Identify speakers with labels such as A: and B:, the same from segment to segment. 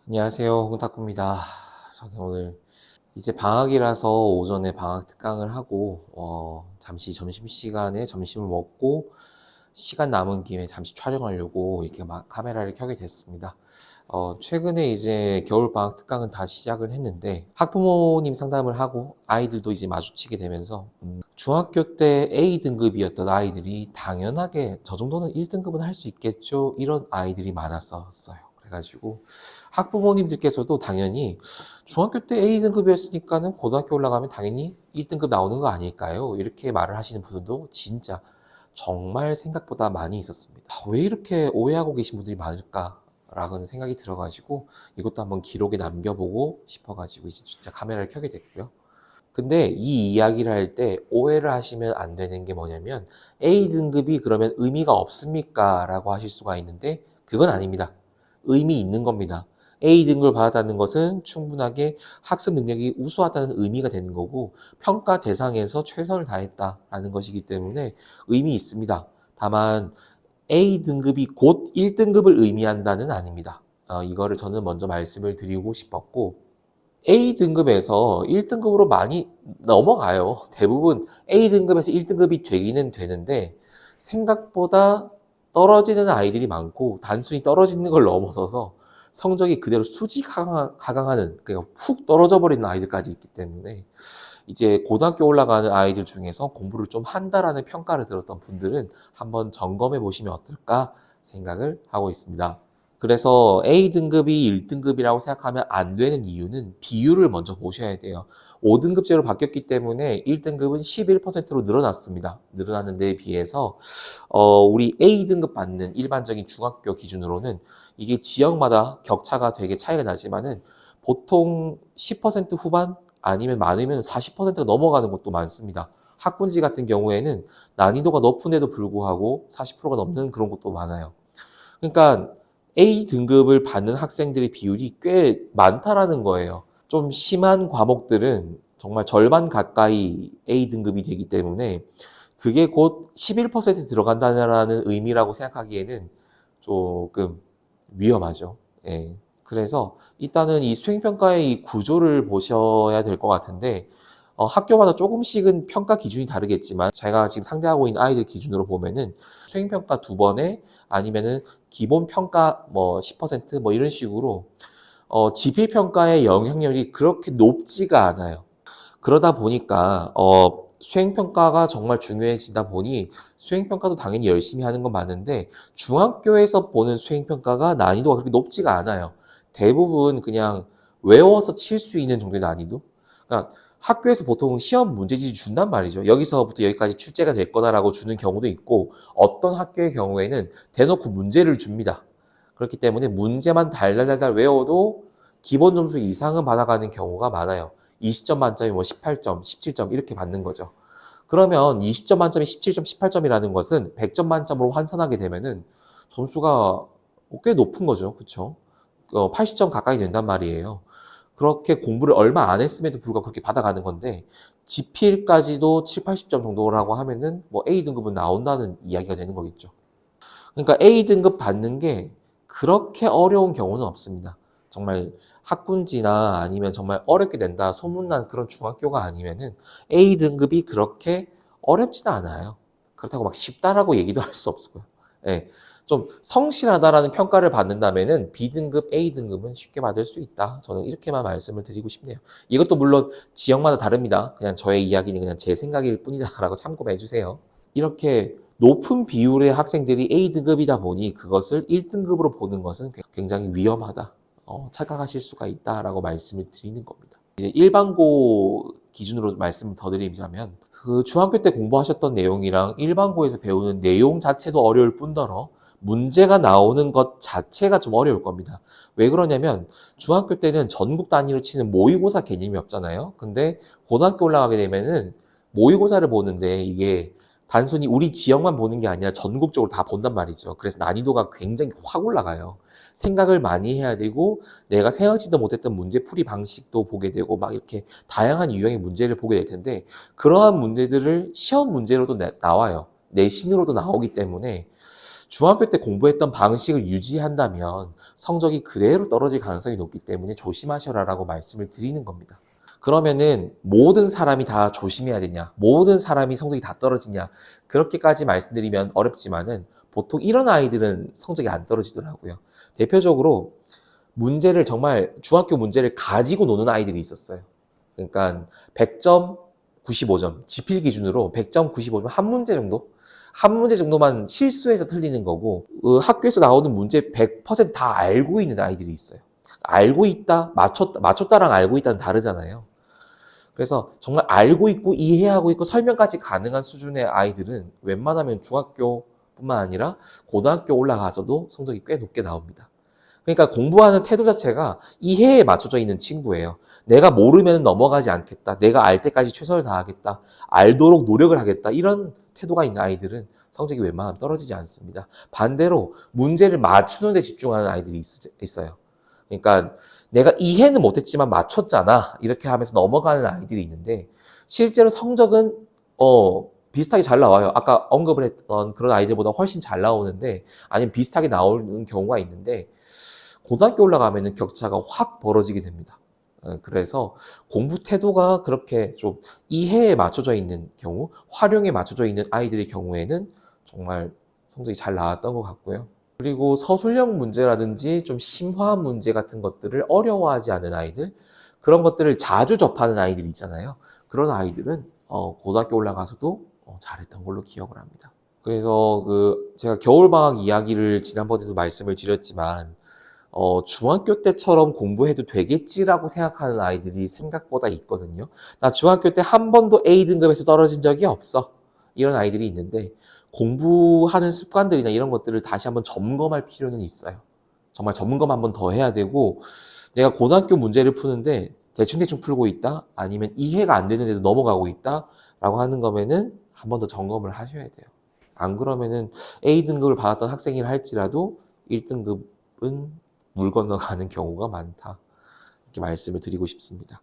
A: 안녕하세요. 홍탁구입니다. 저는 오늘 이제 방학이라서 오전에 방학 특강을 하고 잠시 점심시간에 점심을 먹고 시간 남은 김에 잠시 촬영하려고 이렇게 막 카메라를 켜게 됐습니다. 최근에 이제 겨울방학 특강은 다시 시작을 했는데 학부모님 상담을 하고 아이들도 이제 마주치게 되면서 중학교 때 A등급이었던 아이들이 당연하게 저 정도는 1등급은 할 수 있겠죠, 이런 아이들이 많았었어요. 그래가지고 학부모님들께서도 당연히 중학교 때 A등급이었으니까는 고등학교 올라가면 당연히 1등급 나오는 거 아닐까요? 이렇게 말을 하시는 분들도 진짜 정말 생각보다 많이 있었습니다. 왜 이렇게 오해하고 계신 분들이 많을까라는 생각이 들어가지고 이것도 한번 기록에 남겨보고 싶어가지고 이제 진짜 카메라를 켜게 됐고요. 근데 이 이야기를 할 때 오해를 하시면 안 되는 게 뭐냐면 A등급이 그러면 의미가 없습니까? 라고 하실 수가 있는데 그건 아닙니다. 의미 있는 겁니다. A등급을 받았다는 것은 충분하게 학습 능력이 우수하다는 의미가 되는 거고 평가 대상에서 최선을 다했다라는 것이기 때문에 의미 있습니다. 다만 A등급이 곧 1등급을 의미한다는 아닙니다. 이거를 저는 먼저 말씀을 드리고 싶었고 A등급에서 1등급으로 많이 넘어가요. 대부분 A등급에서 1등급이 되기는 되는데 생각보다 떨어지는 아이들이 많고 단순히 떨어지는 걸 넘어서서 성적이 그대로 수직 하강하는, 그러니까 훅 떨어져 버리는 아이들까지 있기 때문에 이제 고등학교 올라가는 아이들 중에서 공부를 좀 한다라는 평가를 들었던 분들은 한번 점검해 보시면 어떨까 생각을 하고 있습니다. 그래서 A등급이 1등급이라고 생각하면 안 되는 이유는 비율을 먼저 보셔야 돼요. 5등급제로 바뀌었기 때문에 1등급은 11%로 늘어났습니다. 늘어나는 데에 비해서 우리 A등급 받는 일반적인 중학교 기준으로는 이게 지역마다 격차가 되게 차이가 나지만은 보통 10% 후반 아니면 많으면 40%가 넘어가는 곳도 많습니다. 학군지 같은 경우에는 난이도가 높은데도 불구하고 40%가 넘는 그런 곳도 많아요. 그러니까 A등급을 받는 학생들의 비율이 꽤 많다라는 거예요. 좀 심한 과목들은 정말 절반 가까이 A등급이 되기 때문에 그게 곧 11% 들어간다는 의미라고 생각하기에는 조금 위험하죠. 예. 그래서 일단은 이 수행평가의 이 구조를 보셔야 될 것 같은데, 학교마다 조금씩은 평가 기준이 다르겠지만, 제가 지금 상대하고 있는 아이들 기준으로 보면은 수행평가 2번에 아니면은 기본평가 뭐 10%뭐 이런 식으로, 지필평가의 영향력이 그렇게 높지가 않아요. 그러다 보니까 수행평가가 정말 중요해지다 보니 수행평가도 당연히 열심히 하는 건 맞는데 중학교에서 보는 수행평가가 난이도가 그렇게 높지가 않아요. 대부분 그냥 외워서 칠 수 있는 정도의 난이도? 그러니까 학교에서 보통 시험 문제지를 준단 말이죠. 여기서부터 여기까지 출제가 될 거다라고 주는 경우도 있고 어떤 학교의 경우에는 대놓고 문제를 줍니다. 그렇기 때문에 문제만 달달달달 외워도 기본 점수 이상은 받아가는 경우가 많아요. 20점 만점이 뭐 18점, 17점 이렇게 받는 거죠. 그러면 20점 만점이 17점, 18점이라는 것은 100점 만점으로 환산하게 되면은 점수가 꽤 높은 거죠. 그쵸? 80점 가까이 된단 말이에요. 그렇게 공부를 얼마 안 했음에도 불구하고 그렇게 받아가는 건데 지필까지도 7, 80점 정도라고 하면은 뭐 A등급은 나온다는 이야기가 되는 거겠죠. 그러니까 A등급 받는 게 그렇게 어려운 경우는 없습니다. 정말 학군지나 아니면 정말 어렵게 된다 소문난 그런 중학교가 아니면은 A등급이 그렇게 어렵지는 않아요. 그렇다고 막 쉽다라고 얘기도 할 수 없고요. 예. 좀 성실하다라는 평가를 받는다면은 B등급, A등급은 쉽게 받을 수 있다. 저는 이렇게만 말씀을 드리고 싶네요. 이것도 물론 지역마다 다릅니다. 그냥 저의 이야기는 그냥 제 생각일 뿐이다라고 참고해 주세요. 이렇게 높은 비율의 학생들이 A등급이다 보니 그것을 1등급으로 보는 것은 굉장히 위험하다. 착각하실 수가 있다라고 말씀을 드리는 겁니다. 이제 일반고 기준으로 말씀을 더 드리자면 그 중학교 때 공부하셨던 내용이랑 일반고에서 배우는 내용 자체도 어려울 뿐더러 문제가 나오는 것 자체가 좀 어려울 겁니다. 왜 그러냐면 중학교 때는 전국 단위로 치는 모의고사 개념이 없잖아요. 근데 고등학교 올라가게 되면은 모의고사를 보는데 이게 단순히 우리 지역만 보는 게 아니라 전국적으로 다 본단 말이죠. 그래서 난이도가 굉장히 확 올라가요. 생각을 많이 해야 되고 내가 생각지도 못했던 문제 풀이 방식도 보게 되고 막 이렇게 다양한 유형의 문제를 보게 될 텐데 그러한 문제들을 시험 문제로도 나와요. 내신으로도 나오기 때문에 중학교 때 공부했던 방식을 유지한다면 성적이 그대로 떨어질 가능성이 높기 때문에 조심하셔라라고 말씀을 드리는 겁니다. 그러면은 모든 사람이 다 조심해야 되냐? 모든 사람이 성적이 다 떨어지냐? 그렇게까지 말씀드리면 어렵지만은 보통 이런 아이들은 성적이 안 떨어지더라고요. 대표적으로 문제를 정말 중학교 문제를 가지고 노는 아이들이 있었어요. 그러니까 100점, 95점, 지필 기준으로 100점, 95점 한 문제 정도? 한 문제 정도만 실수해서 틀리는 거고 학교에서 나오는 문제 100%다 알고 있는 아이들이 있어요. 알고 있다, 맞췄다랑 알고 있다는 다르잖아요. 그래서 정말 알고 있고 이해하고 있고 설명까지 가능한 수준의 아이들은 웬만하면 중학교뿐만 아니라 고등학교 올라가서도 성적이 꽤 높게 나옵니다. 그러니까 공부하는 태도 자체가 이해에 맞춰져 있는 친구예요. 내가 모르면 넘어가지 않겠다. 내가 알 때까지 최선을 다하겠다. 알도록 노력을 하겠다. 이런 태도가 있는 아이들은 성적이 웬만하면 떨어지지 않습니다. 반대로 문제를 맞추는 데 집중하는 아이들이 있어요. 그러니까 내가 이해는 못했지만 맞췄잖아. 이렇게 하면서 넘어가는 아이들이 있는데 실제로 성적은 비슷하게 잘 나와요. 아까 언급을 했던 그런 아이들보다 훨씬 잘 나오는데 아니면 비슷하게 나오는 경우가 있는데 고등학교 올라가면은 격차가 확 벌어지게 됩니다. 그래서 공부 태도가 그렇게 좀 이해에 맞춰져 있는 경우, 활용에 맞춰져 있는 아이들의 경우에는 정말 성적이 잘 나왔던 것 같고요. 그리고 서술형 문제라든지 좀 심화한 문제 같은 것들을 어려워하지 않은 아이들, 그런 것들을 자주 접하는 아이들이 있잖아요. 그런 아이들은 고등학교 올라가서도 잘했던 걸로 기억을 합니다. 그래서 제가 겨울방학 이야기를 지난번에도 말씀을 드렸지만 중학교 때처럼 공부해도 되겠지라고 생각하는 아이들이 생각보다 있거든요. 나 중학교 때 한 번도 A등급에서 떨어진 적이 없어. 이런 아이들이 있는데 공부하는 습관들이나 이런 것들을 다시 한번 점검할 필요는 있어요. 정말 점검 한번 더 해야 되고 내가 고등학교 문제를 푸는데 대충대충 풀고 있다? 아니면 이해가 안 되는데도 넘어가고 있다? 라고 하는 거면은 한 번 더 점검을 하셔야 돼요. 안 그러면은 A등급을 받았던 학생이라 할지라도 1등급은 물 건너가는 경우가 많다. 이렇게 말씀을 드리고 싶습니다.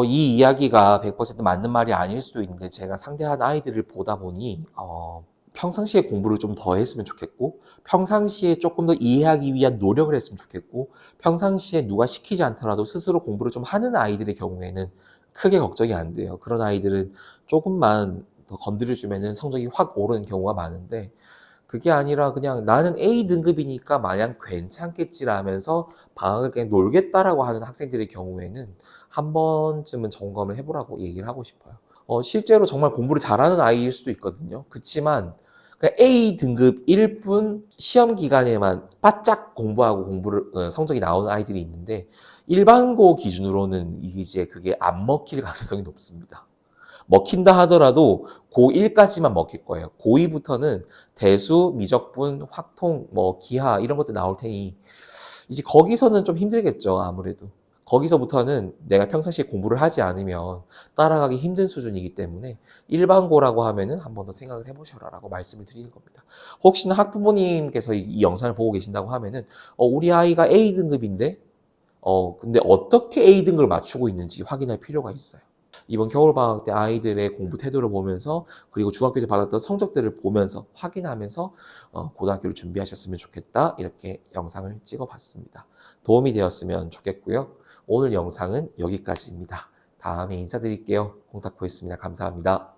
A: 이 이야기가 100% 맞는 말이 아닐 수도 있는데 제가 상대한 아이들을 보다 보니 평상시에 공부를 좀 더 했으면 좋겠고 평상시에 조금 더 이해하기 위한 노력을 했으면 좋겠고 평상시에 누가 시키지 않더라도 스스로 공부를 좀 하는 아이들의 경우에는 크게 걱정이 안 돼요. 그런 아이들은 조금만 더 건드려주면 성적이 확 오르는 경우가 많은데 그게 아니라 그냥 나는 A등급이니까 마냥 괜찮겠지라면서 방학을 그냥 놀겠다라고 하는 학생들의 경우에는 한 번쯤은 점검을 해보라고 얘기를 하고 싶어요. 실제로 정말 공부를 잘하는 아이일 수도 있거든요. 그치만 A등급일 뿐 시험 기간에만 바짝 공부하고 성적이 나오는 아이들이 있는데 일반고 기준으로는 이제 그게 안 먹힐 가능성이 높습니다. 먹힌다 하더라도 고1까지만 먹힐 거예요. 고2부터는 대수, 미적분, 확통, 기하 이런 것들 나올 테니 이제 거기서는 좀 힘들겠죠. 아무래도. 거기서부터는 내가 평상시에 공부를 하지 않으면 따라가기 힘든 수준이기 때문에 일반고라고 하면은 한 번 더 생각을 해보셔라 라고 말씀을 드리는 겁니다. 혹시나 학부모님께서 이 영상을 보고 계신다고 하면은 우리 아이가 A등급인데 근데 어떻게 A등급을 맞추고 있는지 확인할 필요가 있어요. 이번 겨울방학 때 아이들의 공부 태도를 보면서 그리고 중학교 때 받았던 성적들을 보면서 확인하면서 고등학교를 준비하셨으면 좋겠다 이렇게 영상을 찍어봤습니다. 도움이 되었으면 좋겠고요. 오늘 영상은 여기까지입니다. 다음에 인사드릴게요. 공탁코였습니다. 감사합니다.